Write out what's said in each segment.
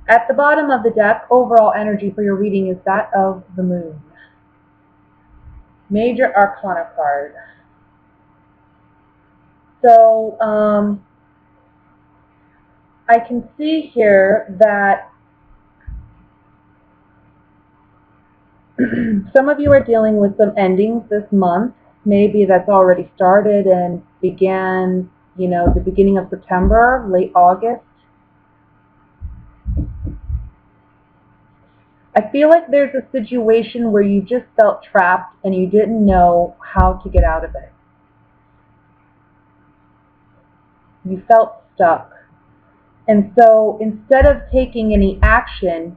At the bottom of the deck, overall energy for your reading is that of the moon. Major Arcana card. So, I can see here that some of you are dealing with some endings this month. Maybe that's already started and began, the beginning of September, late August. I feel like there's a situation where you just felt trapped and you didn't know how to get out of it. You felt stuck. And so instead of taking any action,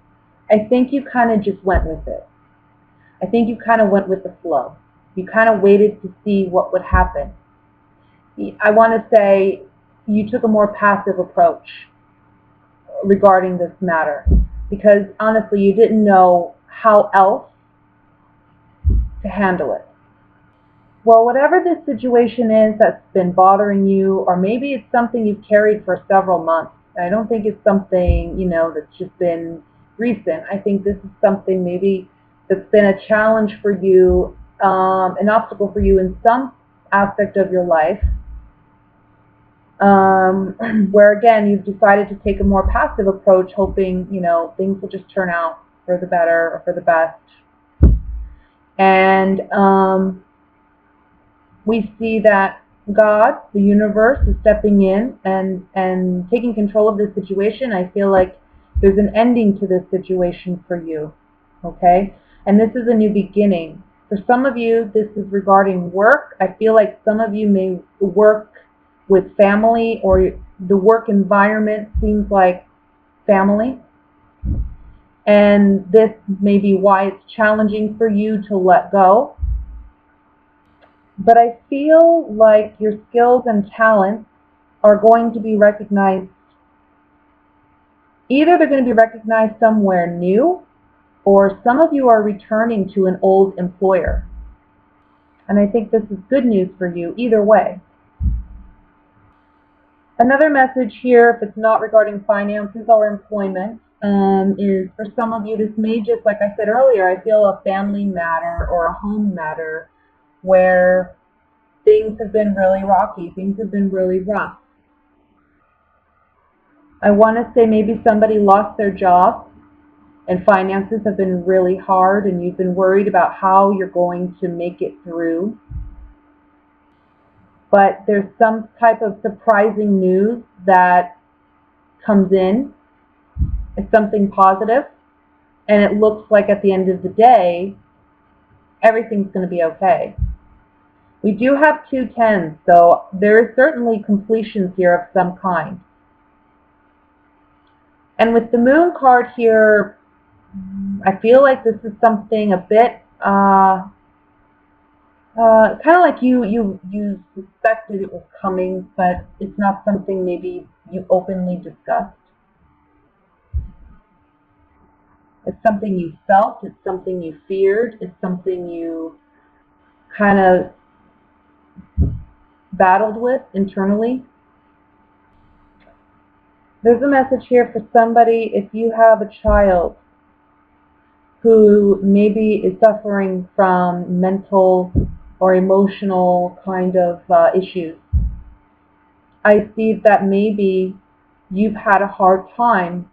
I think you kind of just went with it. I think you kind of went with the flow. You kind of waited to see what would happen. I want to say you took a more passive approach regarding this matter, because honestly you didn't know how else to handle it. Well, whatever this situation is that's been bothering you, or maybe it's something you've carried for several months. I don't think it's something, that's just been recent. I think this is something maybe that's been a challenge for you, an obstacle for you in some aspect of your life, where again you've decided to take a more passive approach, hoping things will just turn out for the better or for the best. And we see that God, the universe, is stepping in and taking control of this situation. I feel like there's an ending to this situation for you, okay? And this is a new beginning. For some of you, this is regarding work. I feel like some of you may work with family, or the work environment seems like family. And this may be why it's challenging for you to let go. But I feel like your skills and talents are going to be recognized. Either they're going to be recognized somewhere new, or some of you are returning to an old employer. And I think this is good news for you either way. Another message here, if it's not regarding finances or employment, is for some of you, this may just, like I said earlier, I feel a family matter or a home matter where things have been really rocky, things have been really rough. I want to say maybe somebody lost their job and finances have been really hard and you've been worried about how you're going to make it through. But there's some type of surprising news that comes in. It's something positive, and it looks like at the end of the day, everything's going to be okay. We do have 2 10s, so there is certainly completions here of some kind. And with the moon card here, I feel like this is something a bit kind of like you suspected it was coming, but it's not something maybe you openly discussed. It's something you felt, it's something you feared, it's something you kind of battled with internally. There's a message here for somebody. If you have a child who maybe is suffering from mental or emotional kind of issues, I see that maybe you've had a hard time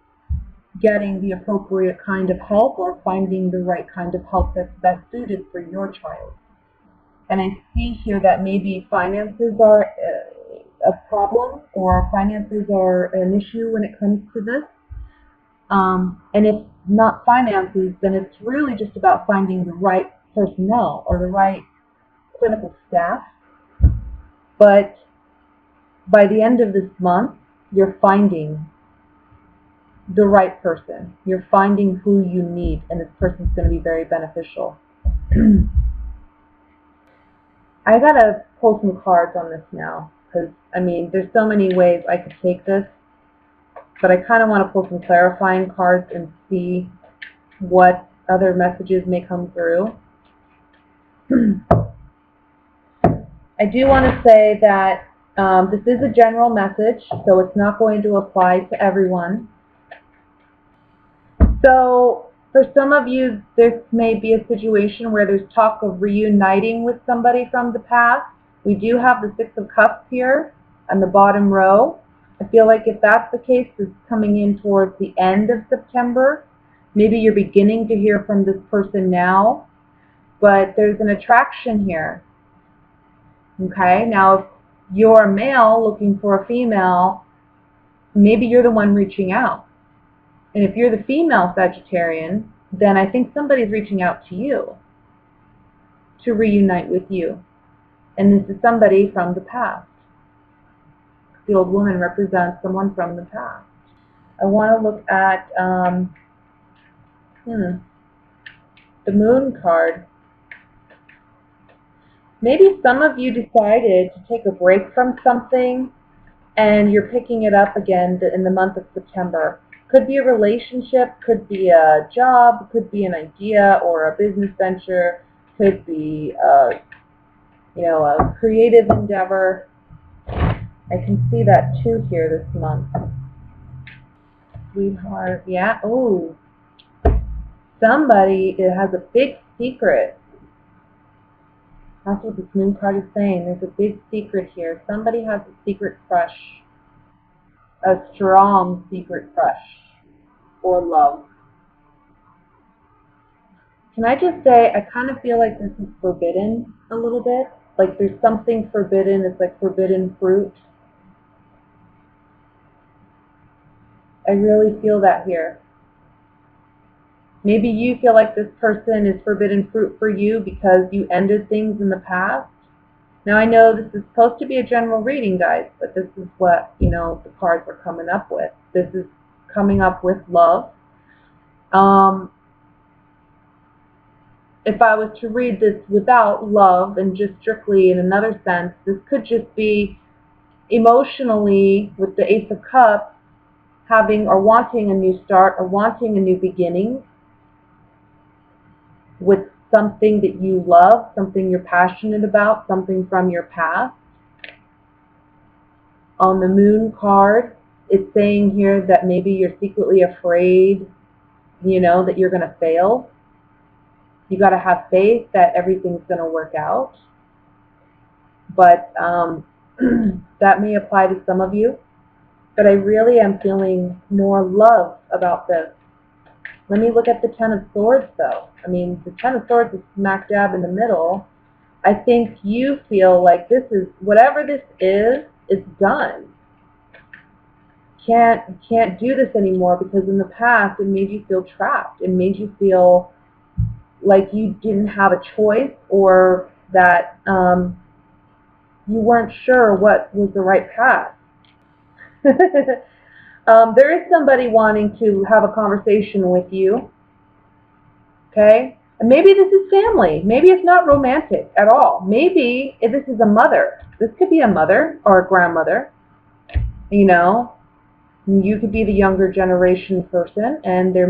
getting the appropriate kind of help or finding the right kind of help that's best suited for your child. And I see here that maybe finances are a problem, or finances are an issue when it comes to this. And if not finances, then it's really just about finding the right personnel or the right clinical staff. But by the end of this month, you're finding the right person. You're finding who you need, and this person's going to be very beneficial. I gotta pull some cards on this now, because I mean, there's so many ways I could take this, but I kind of want to pull some clarifying cards and see what other messages may come through. I do want to say that this is a general message, so it's not going to apply to everyone. So for some of you, this may be a situation where there's talk of reuniting with somebody from the past. We do have the Six of Cups here on the bottom row. I feel like if that's the case, this is coming in towards the end of September. Maybe you're beginning to hear from this person now, but there's an attraction here. Okay, now if you're a male looking for a female, maybe you're the one reaching out. And if you're the female Sagittarian, then I think somebody's reaching out to you to reunite with you. And this is somebody from the past. The old woman represents someone from the past. I want to look at the Moon card. Maybe some of you decided to take a break from something and you're picking it up again in the month of September. Could be a relationship, could be a job, could be an idea or a business venture, could be a creative endeavor. I can see that too here this month. Sweetheart, yeah. Oh, somebody has a big secret. That's what this Moon card is saying. There's a big secret here. Somebody has a secret crush. A strong secret crush or love. Can I just say, I kind of feel like this is forbidden a little bit. Like there's something forbidden. It's like forbidden fruit. I really feel that here. Maybe you feel like this person is forbidden fruit for you because you ended things in the past. Now I know this is supposed to be a general reading, guys, but this is what, the cards are coming up with. This is coming up with love. If I was to read this without love and just strictly in another sense, this could just be emotionally with the Ace of Cups, having or wanting a new start or wanting a new beginning with something that you love, something you're passionate about, something from your past. On the Moon card, it's saying here that maybe you're secretly afraid, that you're going to fail. You got to have faith that everything's going to work out. But that may apply to some of you. But I really am feeling more love about this. Let me look at the Ten of Swords, though. I mean, the Ten of Swords is smack dab in the middle. I think you feel like this is, whatever this is, it's done. Can't do this anymore because in the past it made you feel trapped. It made you feel like you didn't have a choice or that you weren't sure what was the right path. There is somebody wanting to have a conversation with you, okay? And maybe this is family. Maybe it's not romantic at all. Maybe this is a mother. This could be a mother or a grandmother, You could be the younger generation person, and they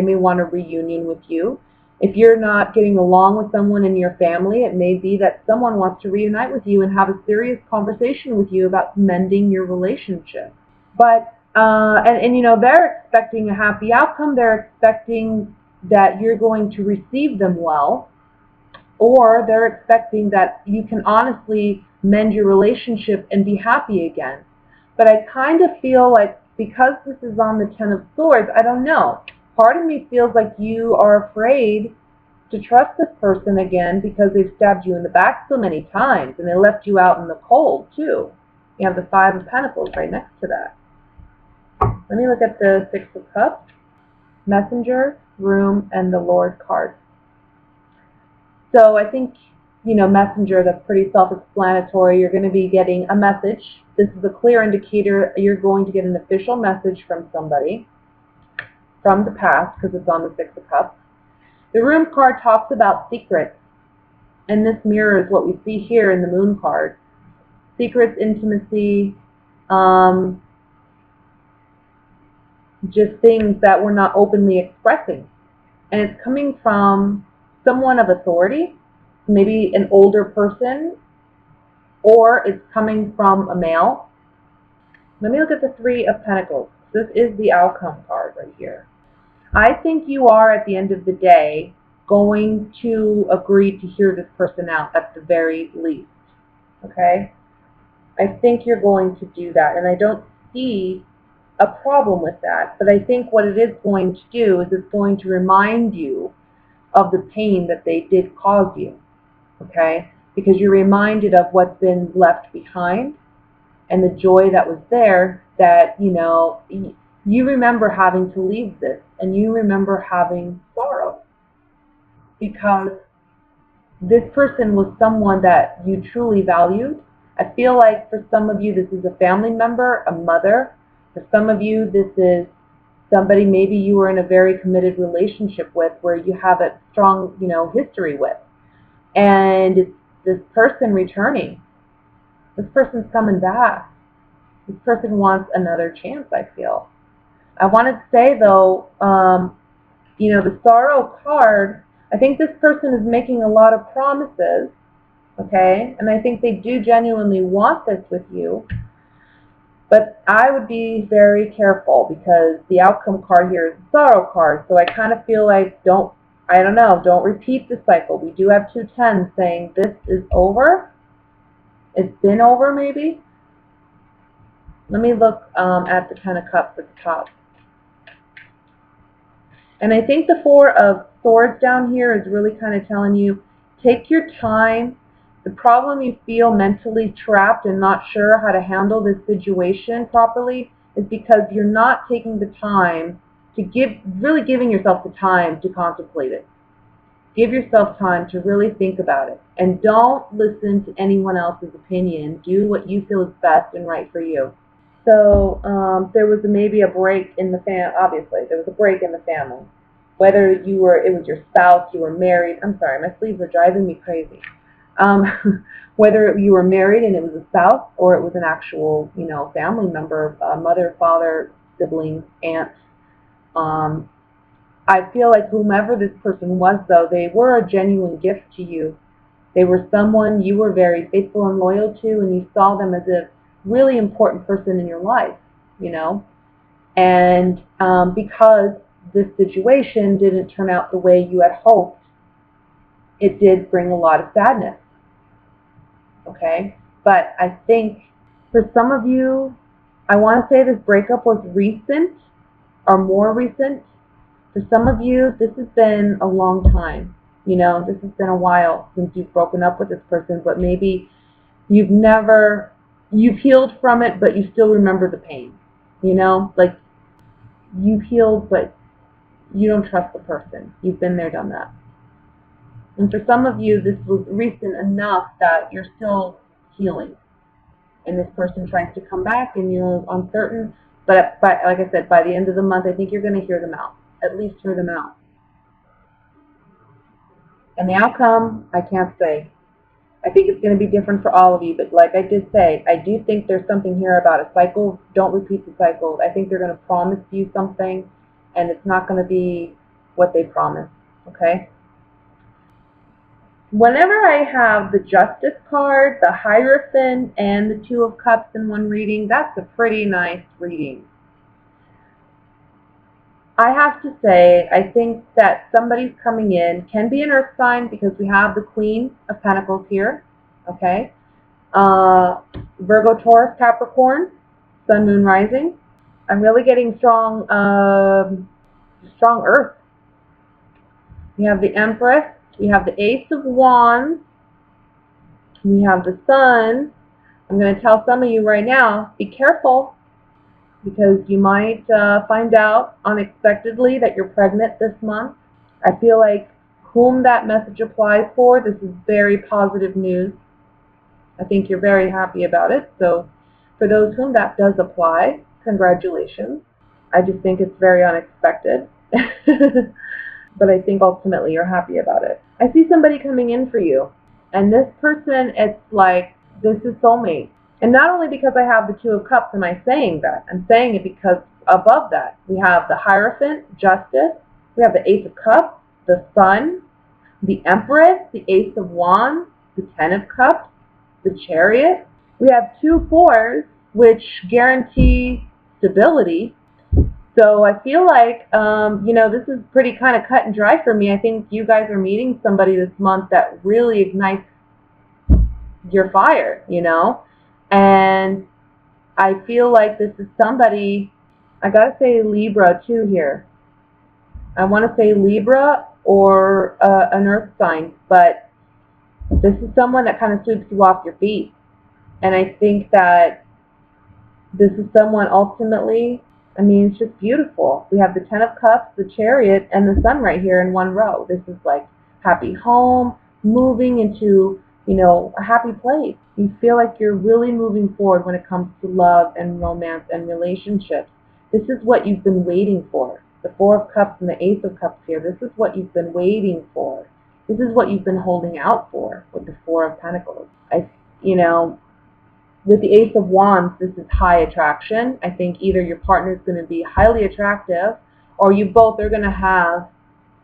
may want a reunion with you. If you're not getting along with someone in your family, it may be that someone wants to reunite with you and have a serious conversation with you about mending your relationship. But they're expecting a happy outcome. They're expecting that you're going to receive them well, or they're expecting that you can honestly mend your relationship and be happy again. But I kind of feel like because this is on the Ten of Swords, I don't know. Part of me feels like you are afraid to trust this person again because they've stabbed you in the back so many times and they left you out in the cold too. You have the Five of Pentacles right next to that. Let me look at the Six of Cups, Messenger, Room, and the Lord card. So I think, Messenger, that's pretty self-explanatory. You're going to be getting a message. This is a clear indicator you're going to get an official message from somebody from the past because it's on the Six of Cups. The Room card talks about secrets, and this mirrors what we see here in the Moon card. Secrets, intimacy, just things that we're not openly expressing. And it's coming from someone of authority, maybe an older person, or it's coming from a male. Let me look at the Three of Pentacles. This is the outcome card right here. I think you are, at the end of the day, going to agree to hear this person out at the very least. Okay? I think you're going to do that, and I don't see a problem with that. But I think what it is going to do is it's going to remind you of the pain that they did cause you. Okay? Because you're reminded of what's been left behind and the joy that was there, that, you remember having to leave this, and you remember having sorrow because this person was someone that you truly valued. I feel like for some of you, this is a family member, a mother. For some of you, this is somebody maybe you were in a very committed relationship with, where you have a strong, history with. And it's this person returning. This person's coming back. This person wants another chance, I feel. I want to say, though, the sorrow card, I think this person is making a lot of promises, okay? And I think they do genuinely want this with you. But I would be very careful, because the outcome card here is the sorrow card. So I kind of feel like don't repeat the cycle. We do have 2 tens saying this is over. It's been over, maybe. Let me look at the 10 of Cups at the top. And I think the 4 of Swords down here is really kind of telling you, take your time. The problem you feel mentally trapped and not sure how to handle this situation properly is because you're not taking the time to really giving yourself the time to contemplate it. Give yourself time to really think about it. And don't listen to anyone else's opinion. Do what you feel is best and right for you. So there was maybe a break in the obviously, there was a break in the family. Whether it was your spouse, you were married. I'm sorry, my sleeves are driving me crazy. Whether you were married and it was a spouse, or it was an actual, family member, mother, father, sibling, aunt. I feel like whomever this person was, though, they were a genuine gift to you. They were someone you were very faithful and loyal to, and you saw them as a really important person in your life, And because this situation didn't turn out the way you had hoped, it did bring a lot of sadness. Okay? But I think for some of you, I want to say this breakup was recent or more recent. For some of you, this has been a long time. This has been a while since you've broken up with this person, but maybe you've healed from it, but you still remember the pain. Like you've healed, but you don't trust the person. You've been there, done that. And for some of you, this was recent enough that you're still healing. And this person tries to come back, and you're uncertain. But like I said, by the end of the month, I think you're going to hear them out. At least hear them out. And the outcome, I can't say. I think it's going to be different for all of you. But like I did say, I do think there's something here about a cycle. Don't repeat the cycle. I think they're going to promise you something, and it's not going to be what they promise. Okay? Whenever I have the Justice card, the Hierophant, and the 2 of Cups in one reading, that's a pretty nice reading. I have to say, I think that somebody's coming in, can be an earth sign, because we have the Queen of Pentacles here, okay? Virgo, Taurus, Capricorn, Sun, Moon, Rising. I'm really getting strong earth. We have the Empress. We have the Ace of Wands. We have the Sun. I'm going to tell some of you right now, be careful, because you might find out unexpectedly that you're pregnant this month. I feel like whom that message applies for, this is very positive news. I think you're very happy about it. So for those whom that does apply, congratulations. I just think it's very unexpected. But I think ultimately you're happy about it. I see somebody coming in for you. And this person, it's like, this is soulmate. And not only because I have the 2 of Cups am I saying that. I'm saying it because above that, we have the Hierophant, Justice. We have the Ace of Cups, the Sun, the Empress, the Ace of Wands, the 10 of Cups, the Chariot. We have 2 4s, which guarantee stability. So I feel like, this is pretty kind of cut and dry for me. I think you guys are meeting somebody this month that really ignites your fire, and I feel like this is somebody, I gotta say Libra too here. I want to say Libra or an earth sign, but this is someone that kind of sweeps you off your feet. And I think that this is someone ultimately, I mean, it's just beautiful. We have the Ten of Cups, the Chariot, and the Sun right here in one row. This is like happy home, moving into, a happy place. You feel like you're really moving forward when it comes to love and romance and relationships. This is what you've been waiting for. The Four of Cups and the Ace of Cups here. This is what you've been waiting for. This is what you've been holding out for with the Four of Pentacles. You know, with the Ace of Wands, this is high attraction. I think either your partner is going to be highly attractive or you both are going to have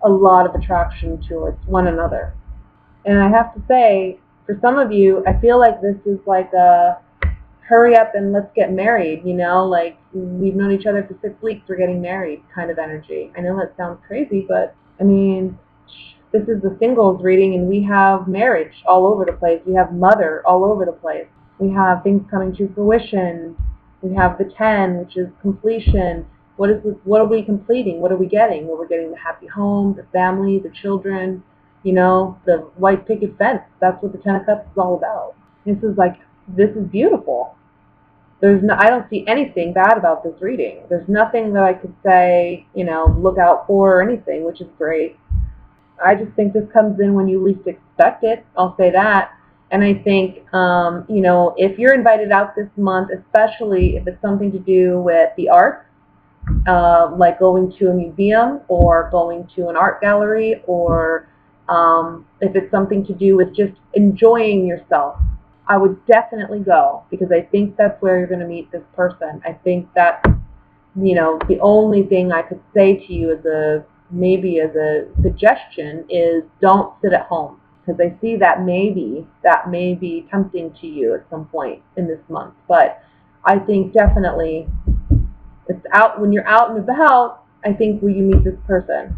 a lot of attraction towards one another. And I have to say, for some of you, I feel like this is like a hurry up and let's get married, like we've known each other for 6 weeks, we're getting married kind of energy. I know that sounds crazy, but I mean, this is the singles reading and we have marriage all over the place. We have mother all over the place. We have things coming to fruition. We have the 10, which is completion. What are we completing? What are we getting? Well, we're getting the happy home, the family, the children, the white picket fence. That's what the 10 of Cups is all about. This is beautiful. I don't see anything bad about this reading. There's nothing that I could say, look out for or anything, which is great. I just think this comes in when you least expect it. I'll say that. And I think, if you're invited out this month, especially if it's something to do with the arts, like going to a museum or going to an art gallery, or if it's something to do with just enjoying yourself, I would definitely go, because I think that's where you're going to meet this person. I think that, the only thing I could say to you as a suggestion is don't sit at home, because I see that may be tempting to you at some point in this month. But I think definitely it's out when you're out and about. I think where you meet this person.